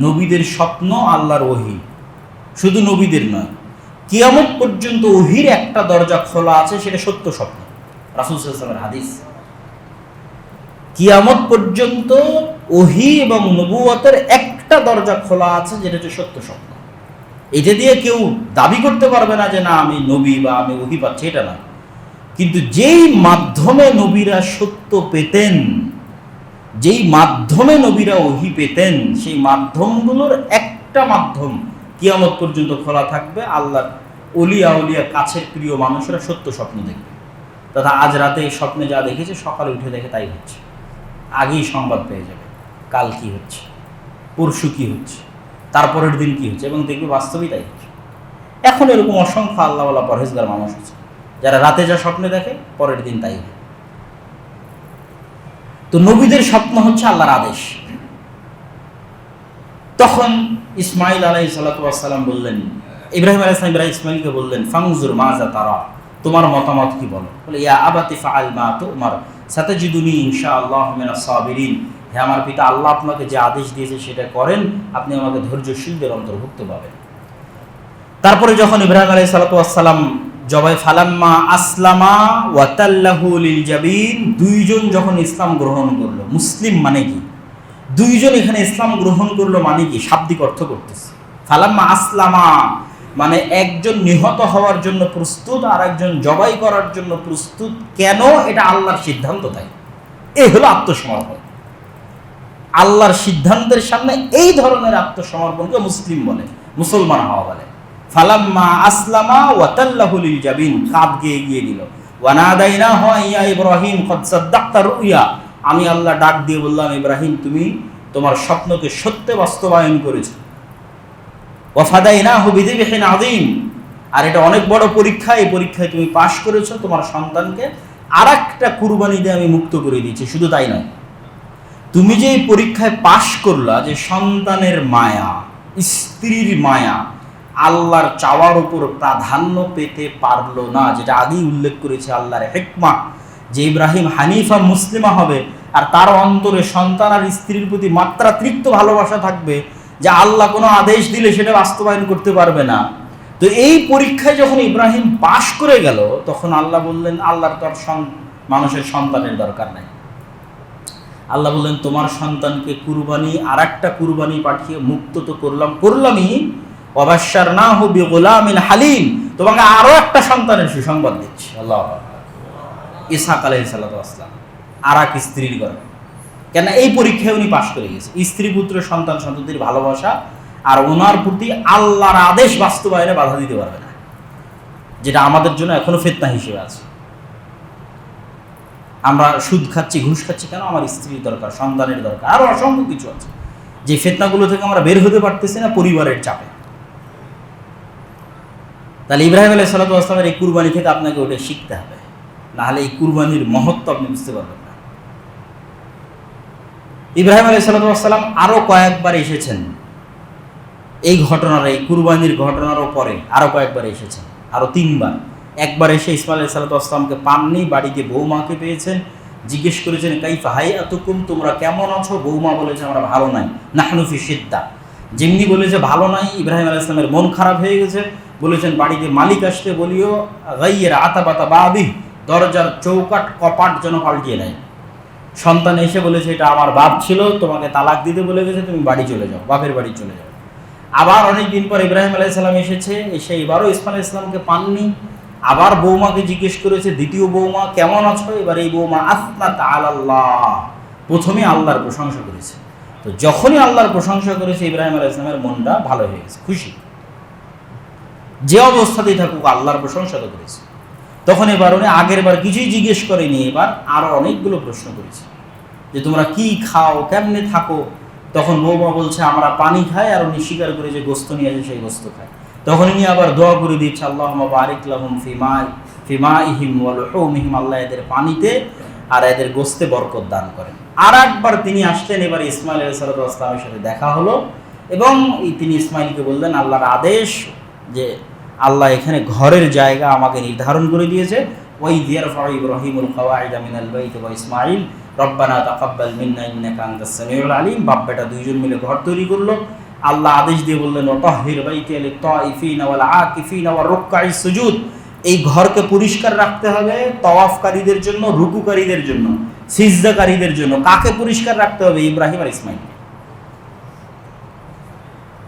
নবীদের স্বপ্ন আল্লাহর ওহী, শুধু নবীদের নয়, কিয়ামত পর্যন্ত ওহীর একটা দরজা খোলা আছে, সেটা সত্য স্বপ্ন। রাসূল সাল্লাল্লাহু আলাইহি ওয়াসাল্লামের হাদিস, কিয়ামত পর্যন্ত ওহী এবং নবুয়তের একটা দরজা খোলা আছে, যেটা হচ্ছে সত্য স্বপ্ন। এটা দিয়ে কেউ দাবি করতে পারবে না যে না আমি নবী বা আমি ওহী পাচ্ছি, এটা না। কিন্তু যেই মাধ্যমে নবীরা সত্য পেতেন, যেই মাধ্যমে নবীরা ওহী পেতেন, সেই মাধ্যমগুলোর একটা মাধ্যম কিয়ামত পর্যন্ত খোলা থাকবে। আল্লাহর ওলিয়া উলিয়া কাছের প্রিয় মানুষরা সত্য স্বপ্ন দেখবে, তথা আজ রাতে এই স্বপ্নে যা দেখেছে সকালে উঠে দেখে তাই হচ্ছে, আগেই সংবাদ পেয়ে যাবে কাল কি হচ্ছে, পরশু কি হচ্ছে, তারপরের দিন কি হচ্ছে, এবং দেখবে বাস্তবেই তাই হচ্ছে। এখন এরকম অসংখ্য আল্লাহওয়ালা পরহেজগার মানুষ আছে যারা রাতে যা স্বপ্নে দেখে পরের দিন তাই হয়। তো নবীদের স্বপ্ন হচ্ছে আল্লাহর আদেশ। তখন ইসমাইল আলাইহিস সালাতু ওয়াস সালাম বললেন, ইব্রাহিম আলাইহিস সালাম ইসমাইলকে বললেন, ফাংজুর মাজা তারা, তোমার মতামত কি বলো? বলে, ইয়া আবাতি ফাআল মা তুমার সাতাজিদুনি ইনশাআল্লাহু মিনাস সাবিরিন। হে আমার পিতা, আল্লাহ আপনাকে যে আদেশ দিয়েছে সেটা করেন, আপনি আমাকে ধৈর্যশীলদের অন্তর্ভুক্ত পাবেন। তারপরে যখন ইব্রাহিম আলাইহিস সালাতু ওয়াস সালাম জবাই ফালাম্মা আসলামা ওয়া তাল্লাহু লিল জাবিন, দুইজন যখন ইসলাম গ্রহণ করলো, মুসলিম মানে কি? দুইজন এখানে ইসলাম গ্রহণ করলো মানে কি? শাব্দিক অর্থ করতেছে। ফালাম্মা আসলামা মানে একজন নিহত হওয়ার জন্য প্রস্তুত, আর একজন জবাই করার জন্য প্রস্তুত। কেন? এটা আল্লাহর সিদ্ধান্ত, তাই এই হলো আত্মসমর্পণ। আল্লাহর সিদ্ধান্তের সামনে এই ধরনের আত্মসমর্পণকে মুসলিম বলে, মুসলমান হওয়া বলে। ফালাম্মা আসলামা ওয়া তাল্লাহু লিল জাবিন, কাঁধ গিয়ে এগিয়ে দিল। ওয়া নাদাইনাহু ইয়া ইব্রাহিম কদ সাদ্দাকতা রুইয়া, আমি আল্লাহ ডাক দিয়ে বললাম, ইব্রাহিম তুমি তোমার স্বপ্নকে সত্যে বাস্তবায়ন করেছো। ওয়া ফাদাইনাহু বিযিবহিন আযীম, আর এটা অনেক বড় পরীক্ষা, এই পরীক্ষায় তুমি পাশ করেছো। তোমার সন্তানকে আরেকটা কুরবানি দিয়ে আমি মুক্ত করে দিয়েছি। শুধু তাই নয়, তুমি যে এই পরীক্ষায় পাশ করলা, যে সন্তানের মায়া, স্ত্রীর মায়া আল্লাহর চাওয়ার উপর প্রাধান্য পেতে পারলো না, যেটা আগেই উল্লেখ করেছে আল্লাহর হিকমা, যে ইব্রাহিম হানিফা মুসলিমা হবে, আর তার অন্তরে সন্তান আর স্ত্রীর প্রতি মাত্রাতিরিক্ত ভালোবাসা থাকবে, যে আল্লাহ কোনো আদেশ দিলে সেটা বাস্তবায়ন করতে পারবে না। তো এই পরীক্ষায় যখন ইব্রাহিম পাশ করে গেল, তখন আল্লাহ বললেন, আল্লাহর তো মানুষের সন্তানের দরকার নাই। আল্লাহ বললেন, তোমার সন্তানকে কুরবানি, আর একটা কুরবানি পাঠিয়ে মুক্ত তো করলামই, ওয়াবাশশারনাহু বিগুলামিন হালিম, তোমাকে আরো একটা সন্তানের সুসংবাদ দিচ্ছি। আল্লাহ, ইসহাক আলাইহিস সালাতু ওয়াস সালাম আর এক স্ত্রীর গর্ভে। কেন? এই পরীক্ষায় উনি পাশ করে গেছে। স্ত্রী পুত্র সন্তান সন্ততির ভালোবাসা আর ওনার প্রতি আল্লাহর আদেশ বাস্তবায়নে বাধা দিতে পারবে না, যেটা আমাদের জন্য এখনো ফিতনা হিসেবে আছে। আমরা সুদ খাচ্ছি, ঘুষ খাচ্ছি, কেন? আমার স্ত্রীর দরকার, সন্তানের দরকার, আরো অসংখ্য কিছু আছে। যে ফিতনাগুলো থেকে আমরা বের হতে পারতেছি না, পরিবারের চাপে। তাহলে ইব্রাহিম আলাইহিস সালাতু ওয়াস সালামের এই কুরবানি থেকে আপনাকে ওটা শিখতে হবে, নাহলে এই কুরবানির মহত্ব আপনি বুঝতে পারবেন না। ইব্রাহিম আলাইহিস সালাতু ওয়াস সালাম আরো কয়েকবার এসেছেন এই ঘটনার, এই কুরবানির ঘটনারও পরে আরো কয়েকবার এসেছেন, আরো 3 বার। একবার এসে ইসমাইল আলাইহিস সালাতু ওয়াস সালামকে পাননি, বাড়িতে বৌমাকে পেয়েছেন, জিজ্ঞেস করেছেন, কাইফা হাইয়াতুকুম, তোমরা কেমন আছো? বৌমা বলেছে, আমরা ভালো নাই, নাহনু ফি শিদ্দা। যেমনি বলেছে ভালো নাই, ইব্রাহিম আলাইহিস সালামের মন খারাপ হয়ে গেছে। বলেছেন, বাড়িতে মালিক আসতে বলিও, গাইয়ের আতাবাতা বাবি, দরজার চৌকাট কপাট যেন পাল্টিয়ে নেয়। সন্তান এসে বলেছে, এটা আমার বাপ ছিল, তোমাকে তালাক দিতে বলে গেছে, তুমি বাড়ি চলে যাও, বাপের বাড়ি চলে যাও। আবার অনেকদিন পর ইব্রাহিম আলাইহিস সালাম এসে এবারও ইসমাইল আলাইহিস সালামকে পাননি। আবার বৌমাকে জিজ্ঞেস করেছে, দ্বিতীয় বৌমা, কেমন আছো? এবার এই বৌমা আসনাত আলাল্লাহ, প্রথমে আল্লাহর প্রশংসা করেছে। তো যখনই আল্লাহর প্রশংসা করেছে, ইব্রাহিম আলাইহিস সালামের মনটা ভালো হয়ে গেছে, খুশি। যে অবস্থাতেই থাকুক আল্লাহর প্রশংসা তো করেছে। তখন এবার উনি আগের বার কিছুই জিজ্ঞেস করেনি, এবার আরো অনেকগুলো প্রশ্ন করেছে, যে তোমরা কি খাও, কেমনে থাকো? তখন বৌমা বলছে, আমরা পানি খাই, আর উনি স্বীকার করে যে গোস্ত নিয়ে আসে সেই গোস্ত খায়। তখন ইনি আবার দোয়া করে দিচ্ছে, আল্লাহুম্মা বারিক লাহুম ফি মাইহিম ওয়া লুহুমিহিম, আল্লাহ এদের পানিতে আর এদের গোস্তে বরকত দান করেন। আর একবার তিনি আসলেন, এবার ইসমাইল আলাইহিস সালাতু ওয়াস সালামের সাথে দেখা হলো, এবং তিনি ইসমাইলকে বললেন, আল্লাহর আদেশ যে আল্লাহ এখানে ঘরের জায়গা আমাকে নির্ধারণ করে দিয়েছে। ওয়াইয ইয়ারফাউ ইব্রাহিমুল কাওয়াইদা মিনাল বাইতি ওয়া ইসমাঈল রব্বানা তাকাব্বাল মিন্না ইন্নাকা আনতাস সামিউল আলিম। বাপ বেটা দুইজন মিলে ঘর তৈরি করলো। আল্লাহ আদেশ দিয়ে বললেন ওয়াতাহহির বাইতিয়া লিত-তাইফিনা ওয়াল আকিফিনা ওয়ার রুকআইস সুজুদ, এই ঘরকে পরিষ্কার রাখতে হবে তাওয়াফকারীদের জন্য, রুকুকারীদের জন্য, সিজদাকারীদের জন্য। কাকে পরিষ্কার রাখতে হবে? ইব্রাহিম আর ইসমাইল।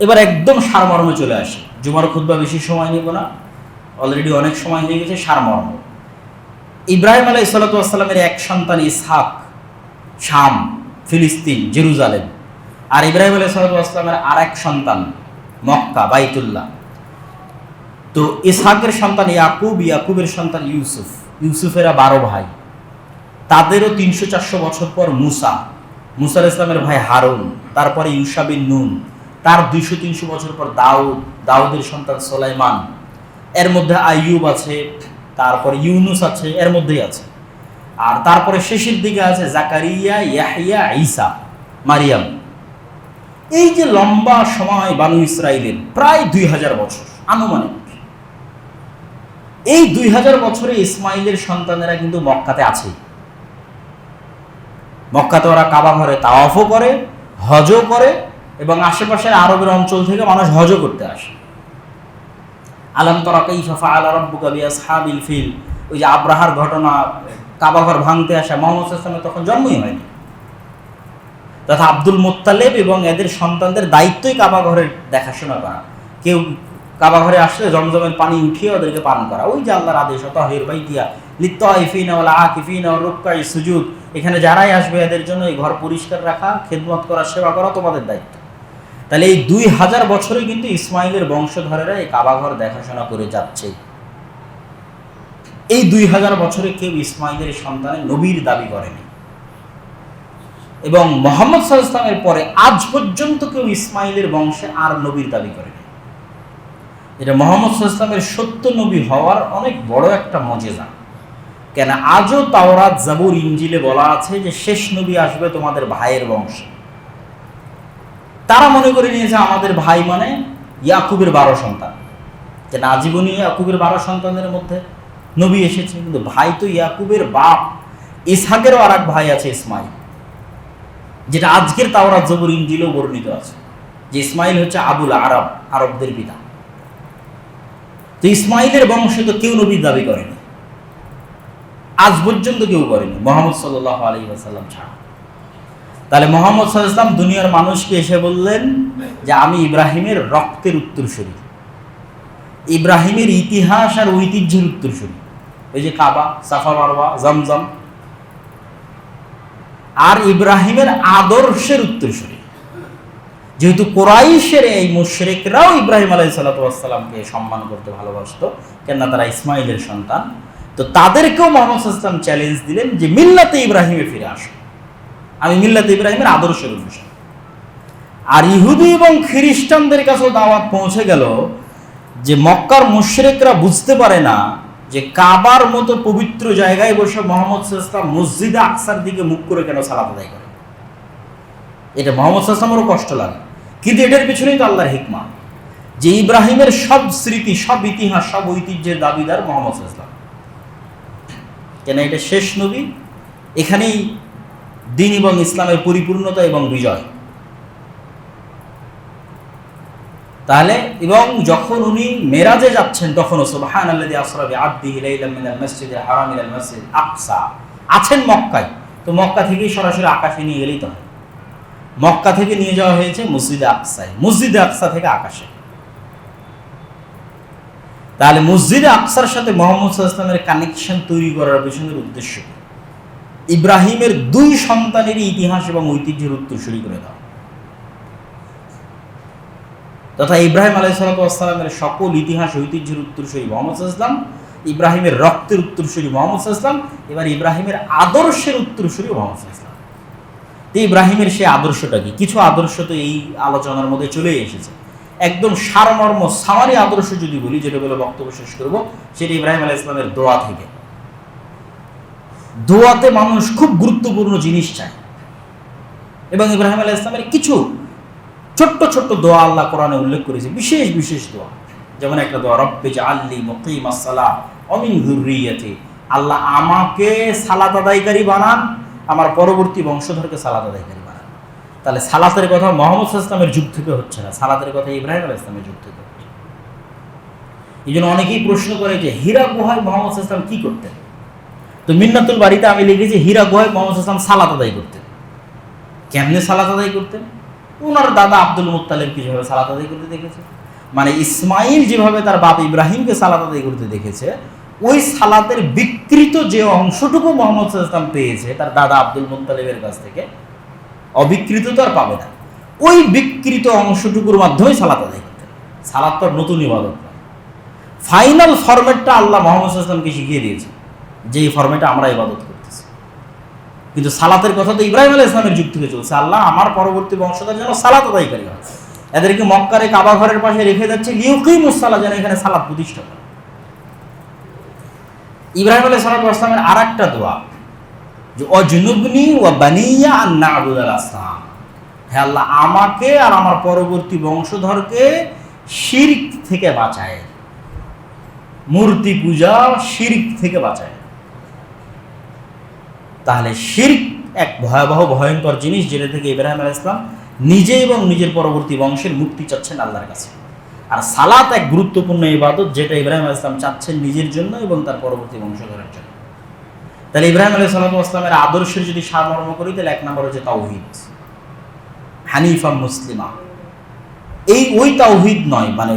এবার একদম সারমর্মে চলে আসে। জুমার খুতবা বেশি সময় নেব না, অলরেডি অনেক সময় হয়ে গেছে। সারমর্ম, ইব্রাহিম আলাইহিস সালাতু ওয়াস সালামের এক সন্তান ইসহাক শাম, ফিলিস্তিন, জেরুজালেম। আর ইব্রাহিম আলাইহিস সালাতু ওয়াস সালামের আরেক সন্তান মক্কা, বাইতুল্লাহ। তো ইসহাকের সন্তান ইয়াকুব, ইয়াকুবের সন্তান ইউসুফ, ইউসুফেরা 12 ভাই। তাদেরও 300-400 বছর পর মুসা, মুসা আলাইহিস সালামের ভাই হারুন, তারপরে ইউশা বিন নুন, তার 200-300 বছর পর দাউদ, দাউদের সন্তান সুলাইমান, এর মধ্যে আইয়ুব আছে, তারপরে ইউনুস আছে, এর মধ্যেই আছে। আর তারপরে শেষের দিকে আছে জাকারিয়া, ইয়াহইয়া, ঈসা, মারিয়াম। এই যে লম্বা সময় বানু ইসরাইলের, প্রায় 2000 বছর আনুমানিক। এই 2000 বছরে ইসমাইলের সন্তানেরা কিন্তু মক্কাতে আছে। মক্কাতে ওরা কাবা ঘরে তাওয়াফও করে, হজও করে, এবং আশেপাশের আরবের অঞ্চল থেকে মানুষ হজও করতে আসে। আলাম তারা কাইফা ফাআলা রাব্বুকা বিআসহাবিল ফিল, ওই যে আব্রাহার ঘটনা, কাবা ঘর ভাঙতে আসা, মুহাম্মদ সাল্লাল্লাহু আলাইহি ওয়াসাল্লাম তখন জন্মই হয়নি। তথা আব্দুল মুত্তালিব এবং এদের সন্তানদের দায়িত্বই কাবা ঘরের দেখাশোনা করা। কেউ কাবা ঘরে আসলে জমজমের পানি উঠিয়ে ওদেরকে পান করা। ওই যে আল্লাহর আদেশ ওয়াতাহহির বাইতিয়া লিত-তাইফিনা ওয়াল আকিফিনা ওয়ার রুকআইস সুজুদ, এখানে যারাই আসবে এদের জন্য এই ঘর পরিষ্কার রাখা, খেদমত করা, সেবা করা তোমাদের দায়িত্ব। তাহলে এই 2000 বছরে কিন্তু ইসমাইলের বংশধরেরা এই কাবা ঘর দেখাশোনা করে যাচ্ছে। এই 2000 বছরে কেউ ইসমাইলের সন্তানের নবীর দাবি করেনি, এবং মুহাম্মদ সাল্লাল্লাহু আলাইহি ওয়াসাল্লামের পরে আজ পর্যন্ত কেউ ইসমাইলের বংশে আর নবীর দাবি করেনি। এটা মুহাম্মদ সাল্লাল্লাহু আলাইহি ওয়াসাল্লামের সত্য নবী হওয়ার অনেক বড় একটা মুজিজা। কেন আজও তাওরাত, জাবুর, ইনজিলে বলা আছে যে শেষ নবী আসবে তোমাদের ভাইয়ের বংশে। তারা মনে করে নিয়েছে আমাদের ভাই মানে ইয়াকুবের 12 সন্তান, কেন আজীবনী ইয়াকুবের 12 সন্তানের মধ্যে নবী এসেছে। কিন্তু ভাই তো ইয়াকুবের বাপ, ইসহাকেরও আর এক ভাই আছে ইসমাইল, যেটা আজকের তাওরাত, জাবুর, ইনজিলেও বর্ণিত আছে যে ইসমাইল হচ্ছে আবুল আরব, আরবদের পিতা। তো ইসমাইলের বংশে তো কেউ নবীর দাবি করেনি, আজ পর্যন্ত কেউ করেনি, মুহাম্মদ সাল্লাল্লাহু আলাইহি ওয়াসাল্লাম ছাড়া। তাহলে মুহাম্মদ সাল্লাল্লাহু আলাইহি ওয়াসাল্লাম দুনিয়ার মানুষকে এসে বললেন যে আমি ইব্রাহিমের রক্তের উত্তরসূরি, ইব্রাহিমের ইতিহাস আর ঐতিহ্যের উত্তরসূরি। এই যে কাবা, সাফা, মারওয়া, জমজম, আর ইব্রাহিমের আদর্শের উত্তরসূরি। যেহেতু কুরাইশের এই মুশরিকরাও ইব্রাহিম আলাইহিস সালাতু ওয়াস সালামকে সম্মান করতে ভালোবাসতো, কেননা তারা ইসমাইলের সন্তান, তো তাদেরকেও মুহাম্মদ সাল্লাল্লাহু আলাইহি ওয়াসাল্লাম চ্যালেঞ্জ দিলেন যে মিল্লাতে ইব্রাহিমে ফিরে আসো, আমি মিল্লাতে ইব্রাহিমের আদর্শের অনুসারী। আর ইহুদি এবং খ্রিস্টানদের কাছেও দাওয়াত পৌঁছে গেল যে মক্কার মুশরিকরা বুঝতে পারে না যে কাবার মতো পবিত্র জায়গায় বসে মুহাম্মদ সাল্লাল্লাহু আলাইহি ওয়াসাল্লাম মসজিদে আকসার দিকে মুখ করে কেন সালাত আদায় করে। এটা মুহাম্মদ সাল্লাল্লাহু আলাইহি ওয়াসাল্লামেরও কষ্ট লাগে, কিন্তু এটার পিছনেই তো আল্লাহর হিকমা, যে ইব্রাহিমের সব স্মৃতি, সব ইতিহাস, সব ঐতিহ্যের দাবিদার মুহাম্মদ সাল্লাল্লাহু আলাইহি ওয়াসাল্লাম। কেন এটা শেষ নবী, এখানেই দ্বীন এবং ইসলামের পরিপূর্ণতা এবং বিজয়। তাহলে এবং যখন উনি মেরাজে যাচ্ছেন তখনও সুবহানাল্লাযী আসরা বিআবদিহি লাইলাম মিনাল মাসজিদিল হারাম ইলাল মাসজিদিল আকসা, আছেন মক্কায়, তো মক্কা থেকেই সরাসরি আকাশে নিয়ে গেলেই তো হয়। মক্কা থেকে নিয়ে যাওয়া হয়েছে মসজিদে আকসায়, মসজিদে আকসা থেকে আকাশে। তাহলে মসজিদে আকসার সাথে মুহাম্মদ সাল্লাল্লাহু আলাইহি ওয়াসাল্লামের কানেকশন তৈরি করার পেছনের উদ্দেশ্য ইব্রাহিমের 2 সন্তানেরই ইতিহাস এবং ঐতিহ্যের উত্তরসূরি করে দাও, তথা ইব্রাহিম আলাইহিস সালাতু ওয়াস সালামের সকল ইতিহাস, ঐতিহ্যের উত্তরসূরি মুহাম্মদ সাল্লাল্লাহু আলাইহি ওয়াসাল্লাম, ইব্রাহিমের রক্তের উত্তরসূরি মুহাম্মদ সাল্লাল্লাহু আলাইহি ওয়াসাল্লাম, এবার ইব্রাহিমের আদর্শের উত্তরসূরি মুহাম্মদ সাল্লাল্লাহু আলাইহি ওয়াসাল্লাম। তো ইব্রাহিমের সেই আদর্শটা কি? কিছু আদর্শ তো এই আলোচনার মধ্যে চলে এসেছে। একদম সারমর্ম সামারি আদর্শ যদি বলি, যেটা বলে বক্তব্য শেষ করব, সেটা ইব্রাহিম আলাইহিস সালামের দোয়া থেকে। দোয়াতে মানুষ খুব গুরুত্বপূর্ণ জিনিস চায়, এবং ইব্রাহিম আলাইহিস সালামের কিছু ছোট্ট ছোট্ট দোয়া আল্লাহ কোরআনে উল্লেখ করেছে, বিশেষ বিশেষ দোয়া। যেমন একটা দোয়া, রব্বি জাআলনি মুকিমাস সালাহ ওয়া মিন যুররিয়াতি, আল্লাহ আমাকে সালাত আদায়কারী বানান আমার পরবর্তী বংশধরকে সালাত আদায়কারী বানান। তাহলে সালাতের কথা মুহাম্মদ সাল্লাল্লাহু আলাইহি ওয়াসাল্লামের যুগ থেকে হচ্ছে না, সালাতের কথা ইব্রাহিম আলাইহিস সালামের যুগ থেকে হচ্ছে। এই জন্য অনেকেই প্রশ্ন করে যে হীরা গুহায় মুহাম্মদ সাল্লাল্লাহু আলাইহি ওয়াসাল্লাম কি করতেন। তো মিন্নাতুল বাড়িতে আমি লিখেছি হীরা গুহায় মুহাম্মদ সাল্লাল্লাহু আলাইহি ওয়াসাল্লাম সালাত আদায় করতেন। কেমনে সালাত আদায় করতেন? ওনার দাদা আব্দুল মুত্তালিবকে যেভাবে সালাত আদায় করতে দেখেছে, মানে ইসমাইল যেভাবে তার বাপ ইব্রাহিমকে সালাত আদায় করতে দেখেছে, ওই সালাতের বিকৃত যে অংশটুকু মুহাম্মদ সাল্লাল্লাহু আলাইহি ওয়াসাল্লাম পেয়েছে তার দাদা আব্দুল মুত্তালিবের কাছ থেকে, অবিকৃত তো আর পাবে না, ওই বিকৃত অংশটুকুর মাধ্যমে সালাত আদায় করতেন। সালাত তো নতুন ইবাদত না, ফাইনাল ফরম্যাটটা আল্লাহ মুহাম্মদ সাল্লাল্লাহু আলাইহি ওয়াসাল্লামকে শিখিয়ে দিয়েছে, যে এই ফরম্যাটে আমরা ইবাদত করতেছি। কিন্তু সালাতের কথা তো ইব্রাহিম আলাইহিস সালামের যুগ থেকে চলছে, আল্লাহ আমার পরবর্তী বংশধর যেন সালাত আদায়কারী হয়, এদেরকে মক্কার কাবা ঘরের পাশে রেখে যাচ্ছে লিউকিমুস সালাহ, যেন এখানে সালাত প্রতিষ্ঠা করে। ইব্রাহিম আলাইহিস সালামের আর একটা দোয়া যে অজনুবনি ওয়া বানিয়া আন না'বুদাল আসনাম, হে আল্লাহ আমাকে আর আমার পরবর্তী বংশধরকে শিরক থেকে বাঁচায়, মূর্তি পূজা শিরক থেকে বাঁচায়। তাহলে শিরক এক ভয়াবহ ভয়ঙ্কর জিনিস, যেটা থেকে ইব্রাহিম আলাইহিস সালাম নিজে এবং নিজের পরবর্তী বংশের মুক্তি চাচ্ছেন আল্লাহর কাছে। আর সালাত এক গুরুত্বপূর্ণ ইবাদত, যেটা ইব্রাহিম আলাইহিস সালাম চাচ্ছেন নিজের জন্য এবং তার পরবর্তী বংশধরের জন্য। তাহলে ইব্রাহিম আলাইহিস সালামের আদর্শের যদি সারমর্ম করি, তাহলে এক নম্বর হচ্ছে তাওহীদ, হানিফা মুসলিমা। ওই তাওহীদ নয়, মানে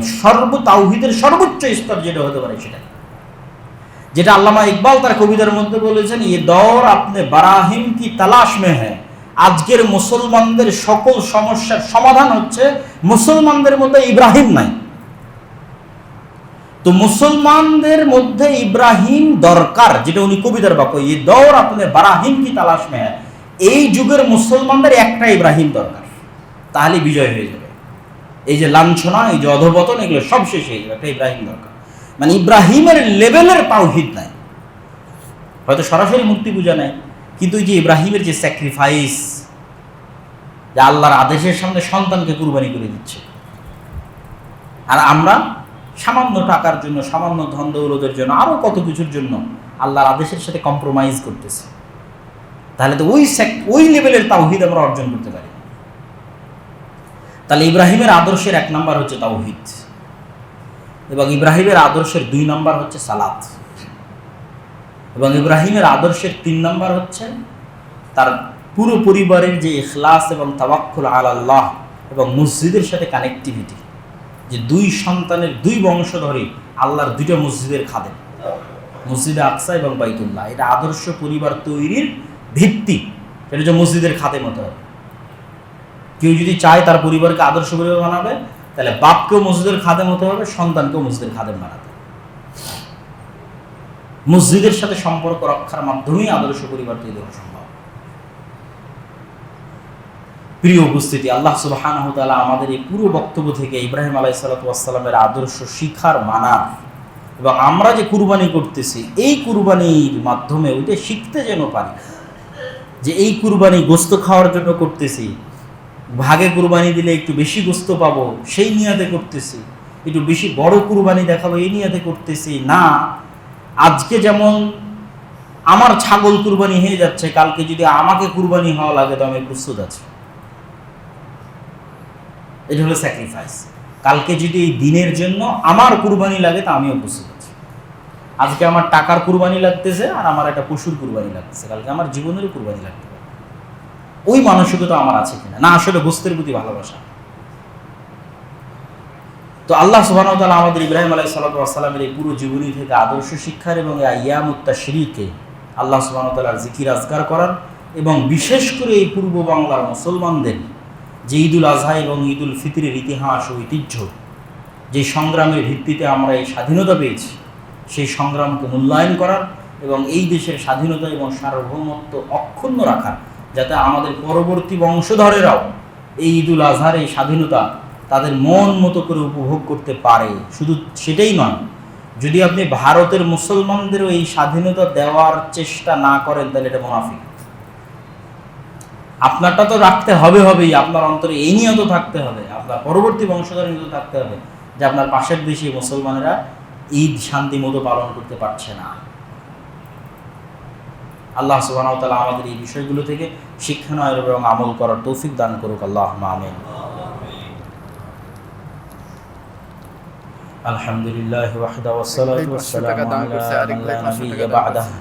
তাওহীদের সর্বোচ্চ স্তর যেটা হতে পারে সেটা, যেটা আল্লামা ইকবাল তার কবিতার মধ্যে বলেছেন, ये दौर अपने बराहिम की तलाश में है। আজকের মুসলমানদের সকল সমস্যার সমাধান হচ্ছে মুসলমানদের মধ্যে ইব্রাহিম নাই। তো মুসলমানদের মধ্যে ইব্রাহিম দরকার, যেটা উনি কবিতার বাক্য, ये दौर अपने बराहिम की तलाश में है। এই যুগের মুসলমানদের একটা ইব্রাহিম দরকার, তাহলে বিজয় হয়ে যাবে। এই যে লাঞ্ছনা, এই যে অধঃপতন, এগুলো সব শেষ হয়ে যাবে, একটা ইব্রাহিম দরকার। মানে ইব্রাহিমের লেভেলের তাওহীদ নাই, হয়তো সরাসরি মূর্তি পূজা নাই, কিন্তু এই যে ইব্রাহিমের যে স্যাক্রিফাইস, যে আল্লাহর আদেশের সামনে সন্তানকে কুরবানি করে দিচ্ছে, আর আমরা সামান্য টাকার জন্য, সামান্য ধন দৌলতের জন্য, আরো কত কিছুর জন্য আল্লাহর আদেশের সাথে কম্প্রোমাইজ করতেছি। তাহলে তো ওই লেভেলের তাওহীদ আমরা অর্জন করতে পারি। তাহলে ইব্রাহিমের আদর্শের এক নাম্বার হচ্ছে তাওহীদ, এবং ইব্রাহিমের আদর্শের 2 নাম্বার হচ্ছে সালাত, এবং ইব্রাহিমের আদর্শের 3 নাম্বার হচ্ছে তার পুরো পরিবারের যে ইখলাস এবং তাওয়াক্কুল আলাল্লাহ এবং মসজিদের সাথে কানেক্টিভিটি, যে 2 সন্তানের 2 বংশধরই আল্লাহর 2টা মসজিদের খাদেম, মসজিদে আকসা এবং বাইতুল্লাহ। এটা আদর্শ পরিবার তৈরির ভিত্তি, এটা হচ্ছে মসজিদের খাদেম হতে হবে। কেউ যদি চায় তার পরিবারকে আদর্শ পরিবার বানাবে, তাহলে বাপকেও মসজিদের খাদেম হতে হবে, সন্তানকেও মসজিদের খাদেম বানাতে হবে। মসজিদের সাথে সম্পর্ক রক্ষার মাধ্যমেই আদর্শ পরিবার তৈরি করা সম্ভব। প্রিয় উপস্থিতি, আল্লাহ সুবহানাহু ওয়া তাআলা আমাদের এই পুরো বক্তব্য থেকে ইব্রাহিম আলাইহিস সালামের আদর্শ শিখার, মানার, এবং আমরা যে কুরবানি করতেছি এই কুরবানির মাধ্যমে ওইটা শিখতে যেন পারি, যে এই কুরবানি গোস্ত খাওয়ার জন্য করতেছি, ভাগে কুরবানি দিলে একটু বেশি গোস্ত পাবো সেই নিয়াতে করতেছি, একটু বেশি বড় কুরবানি দেখাবো এই নিয়াতে করতেছি না। আজকে যেমন আমার ছাগল কুরবানি হয়ে যাচ্ছে, কালকে যদি আমাকে কুরবানি হওয়া লাগে তো আমি প্রস্তুত আছি। এটা হলো স্যাক্রিফাইস। কালকে যদি এই দিনের জন্য আমার কুরবানি লাগে তা আমিও প্রস্তুত আছি। আজকে আমার টাকার কুরবানি লাগতেছে আর আমার একটা পশুর কুরবানি লাগতেছে, কালকে আমার জীবনেরও কুরবানি লাগতে পারে। ওই মানসিকতা আমার আছে কিনা, না আসলে গোস্তের প্রতি ভালোবাসা। তো আল্লাহ সুবহানাহু ওয়া তাআলা আমাদের ইব্রাহিম আলাইহিস সালামের এই পুরো জীবনী থেকে আদর্শ শিক্ষার এবং আইয়ামুত তাশরীকে আল্লাহ সুবহানাহু ওয়া তাআলার জিকির আজকার করার, এবং বিশেষ করে এই পূর্ব বাংলার মুসলমানদের যে ঈদুল আজহা এবং ঈদুল ফিতরের ইতিহাস ও ঐতিহ্য, যে সংগ্রামের ভিত্তিতে আমরা এই স্বাধীনতা পেয়েছি, সেই সংগ্রামকে মূল্যায়ন করার এবং এই দেশের স্বাধীনতা এবং সার্বভৌমত্ব অক্ষুণ্ণ রাখার, যাতে আমাদের পরবর্তী বংশধরেরাও এই ঈদুল আজহার এই স্বাধীনতা তাদের মন মতো করে উপভোগ করতে পারে। শুধু সেটাই নয়, যদি আপনি ভারতের মুসলমানদেরও এই স্বাধীনতা দেওয়ার চেষ্টা না করেন তাহলে এটা মুনাফিক। আপনারটা তো রাখতে হবেই, আপনার অন্তরে এই নিয়ত থাকতে হবে, আপনার পরবর্তী বংশধর নিয়ত থাকতে হবে যে আপনার পাশের দেশে মুসলমানেরা ঈদ শান্তি মতো পালন করতে পারছে না। আল্লাহ সুবহানাহু ওয়া তাআলা আমাদের এই বিষয়গুলো থেকে শিক্ষা নেওয়ার এবং আমল করার তৌফিক দান করুক, আল্লাহুম্মা আমিন। আলহামদুলিল্লাহি ওয়াহদাহু ওয়াসসালাতু ওয়াসসালামু আলা মান লা নাবিয়্যা বা'দাহু।